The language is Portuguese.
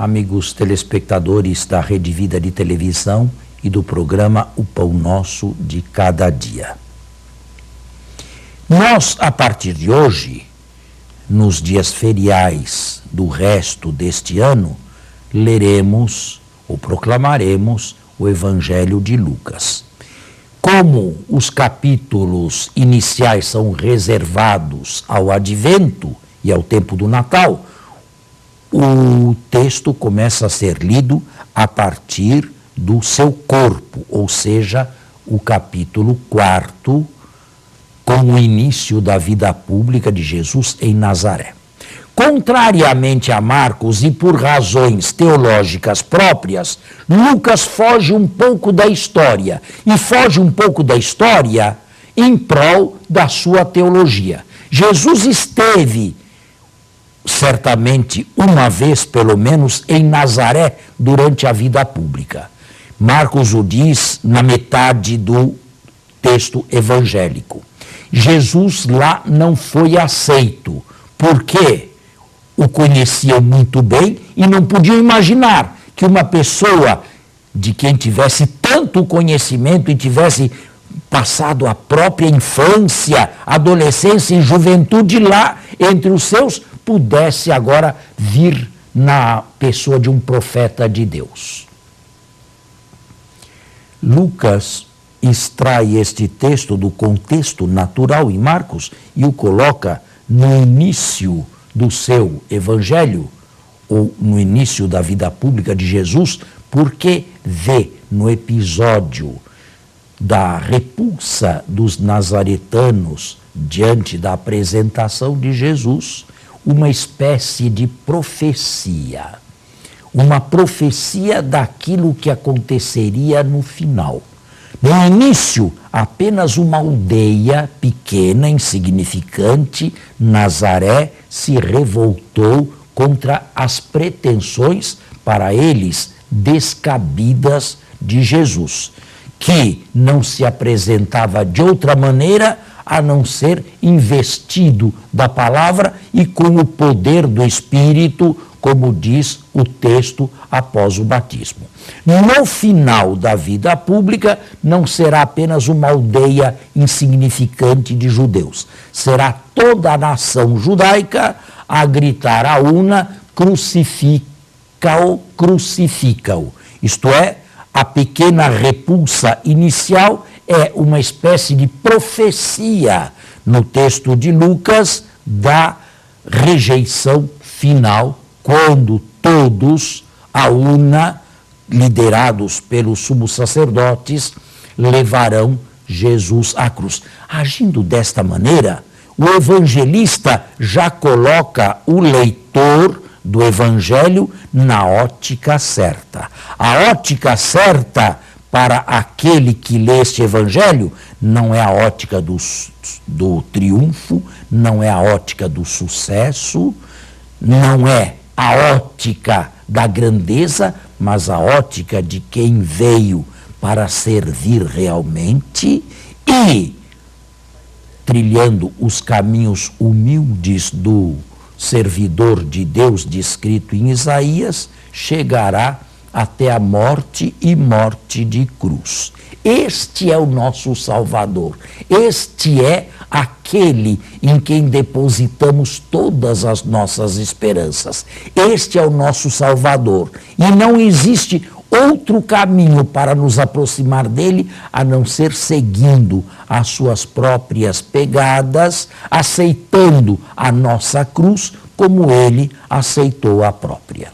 amigos telespectadores da Rede Vida de Televisão e do programa O Pão Nosso de Cada Dia. Nós, a partir de hoje, nos dias feriais do resto deste ano, leremos ou proclamaremos o Evangelho de Lucas. Como os capítulos iniciais são reservados ao Advento e ao tempo do Natal, o texto começa a ser lido a partir do seu corpo, ou seja, o capítulo 4, com o início da vida pública de Jesus em Nazaré. Contrariamente a Marcos e por razões teológicas próprias, Lucas foge um pouco da história, e foge um pouco da história em prol da sua teologia. Jesus esteve, certamente uma vez pelo menos, em Nazaré durante a vida pública. Marcos o diz na metade do texto evangélico. Jesus lá não foi aceito, porque o conheciam muito bem e não podiam imaginar que uma pessoa de quem tivesse tanto conhecimento e tivesse passado a própria infância, adolescência e juventude lá entre os seus, pudesse agora vir na pessoa de um profeta de Deus. Lucas extrai este texto do contexto natural em Marcos e o coloca no início do seu evangelho, ou no início da vida pública de Jesus, porque vê no episódio da repulsa dos nazaretanos diante da apresentação de Jesus, uma espécie de profecia, uma profecia daquilo que aconteceria no final. No início, apenas uma aldeia pequena, insignificante, Nazaré, se revoltou contra as pretensões, para eles, descabidas de Jesus, que não se apresentava de outra maneira a não ser investido da palavra e com o poder do Espírito, como diz o texto após o batismo. No final da vida pública, não será apenas uma aldeia insignificante de judeus. Será toda a nação judaica a gritar a una, crucifica-o, crucifica-o. Isto é, a pequena repulsa inicial é uma espécie de profecia no texto de Lucas da rejeição final, quando todos, a una, liderados pelos sumos sacerdotes, levarão Jesus à cruz. Agindo desta maneira, o evangelista já coloca o leitor do evangelho na ótica certa. A ótica certa para aquele que lê este evangelho não é a ótica do triunfo, não é a ótica do sucesso, não é a ótica da grandeza, mas a ótica de quem veio para servir realmente e, trilhando os caminhos humildes do servidor de Deus descrito em Isaías, chegará até a morte e morte de cruz. Este é o nosso Salvador. Este é aquele em quem depositamos todas as nossas esperanças. Este é o nosso Salvador. E não existe outro caminho para nos aproximar dele a não ser seguindo as suas próprias pegadas, aceitando a nossa cruz como ele aceitou a própria.